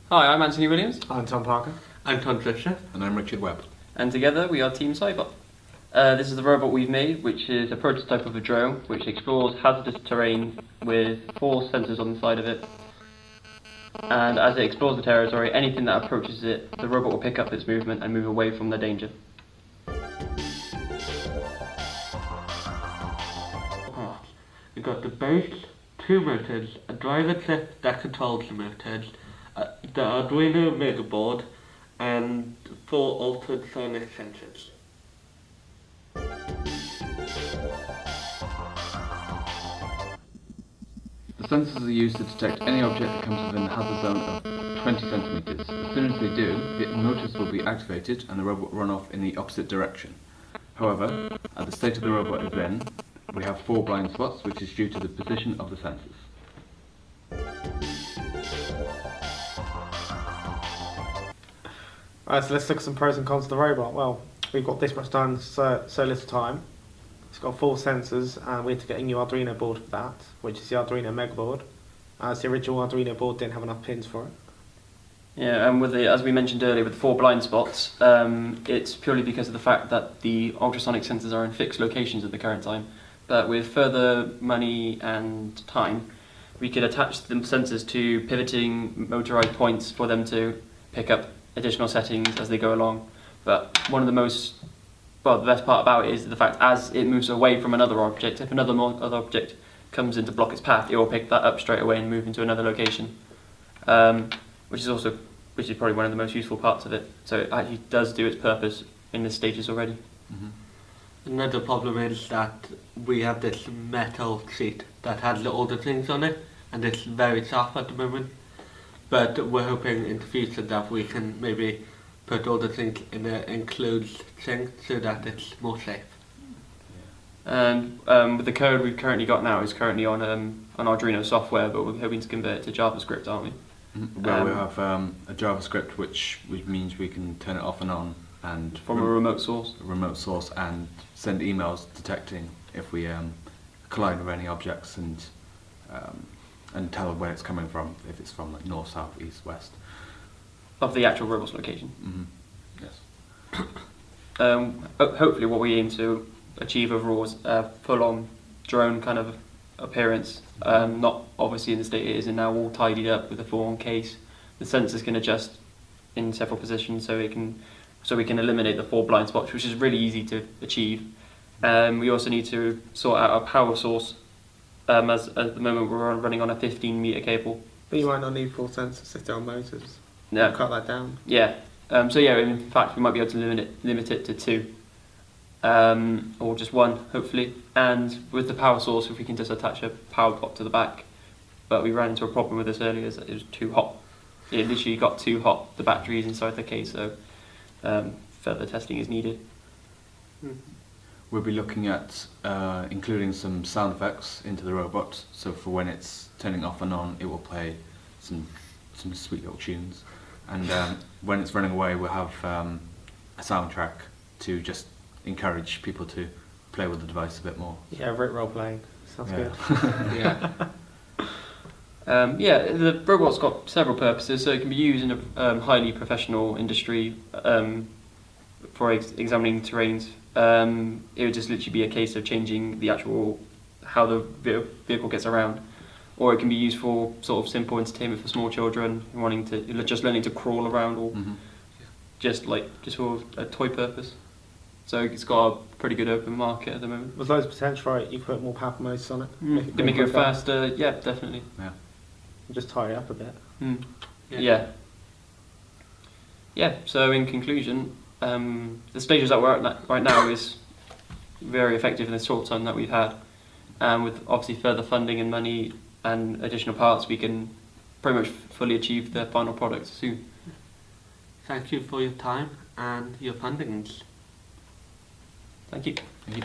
Hi, I'm Anthony Williams. I'm Tom Parker. I'm Tom Fisher. And I'm Richard Webb. And together we are Team Cybot. This is the robot we've made, which is a prototype of a drone which explores hazardous terrain with 4 sensors on the side of it. And as it explores the territory, anything that approaches it, the robot will pick up its movement and move away from the danger. We've got the base, 2 motors, a driver chip that controls the motors, the Arduino Mega board, and 4 ultrasonic sensors. The sensors are used to detect any object that comes within the hazard zone of 20 centimeters. As soon as they do, the motors will be activated and the robot will run off in the opposite direction. However, at the state of the robot is in, we have 4 blind spots, which is due to the position of the sensors. Alright, so let's look at some pros and cons of the robot. Well, we've got this much time, so little time. It's got 4 sensors, and we had to get a new Arduino board for that, which is the Arduino Mega board. As the original Arduino board didn't have enough pins for it. Yeah, and with the, as we mentioned earlier, with the 4 blind spots, it's purely because of the fact that the ultrasonic sensors are in fixed locations at the current time. But with further money and time, we could attach the sensors to pivoting motorized points for them to pick up additional settings as they go along. But one of the the best part about it is the fact as it moves away from another object, if another other object comes in to block its path, it will pick that up straight away and move into another location. Which is probably one of the most useful parts of it. So it actually does do its purpose in the stages already. Mm-hmm. Another problem is that we have this metal sheet that has all the things on it, and it's very soft at the moment. But we're hoping in the future that we can maybe put all the things in an enclosed thing so that it's more safe. And with the code we've currently got now is currently on Arduino software, but we're hoping to convert it to JavaScript, aren't we? Well, we have a JavaScript which means we can turn it off and on, and from a remote source. And send emails detecting if we collide with any objects and tell where it's coming from, if it's from like north, south, east, west. Of the actual robot's location. Mm-hmm. Yes. Hopefully what we aim to achieve overall is a full-on drone kind of appearance, not obviously in the state it is and now all tidied up with a full-on case. The sensors can adjust in several positions so we can eliminate the 4 blind spots, which is really easy to achieve. We also need to sort out a power source, as at the moment we're running on a 15-meter cable. But you might not need 4 sensors if they're on motors. Yeah. Cut that down. Yeah. So yeah, in fact we might be able to limit it to 2. Or just 1, hopefully. And with the power source, if we can just attach a power pot to the back. But we ran into a problem with this earlier, is that it was too hot. It literally got too hot, the batteries inside the case, so further testing is needed. We'll be looking at including some sound effects into the robot, so for when it's turning off and on, it will play some sweet little tunes. And when it's running away, we'll have a soundtrack to just encourage people to play with the device a bit more. Yeah, role playing. Sounds good. Yeah. The robot's got several purposes, so it can be used in a highly professional industry for examining terrains. It would just literally be a case of changing the actual how the vehicle gets around, or it can be used for sort of simple entertainment for small children wanting to learning to crawl around, or just for a toy purpose. So it's got a pretty good open market at the moment. There's loads of potential, right? You put more powerful motors on it. Make it go faster. Yeah, definitely. Yeah. Just tie it up a bit. Yeah. So in conclusion, the stages that we're at right now is very effective in the short time that we've had, and with obviously further funding and money and additional parts, we can pretty much fully achieve the final product soon. Thank you for your time and your funding. Thank you. Thank you.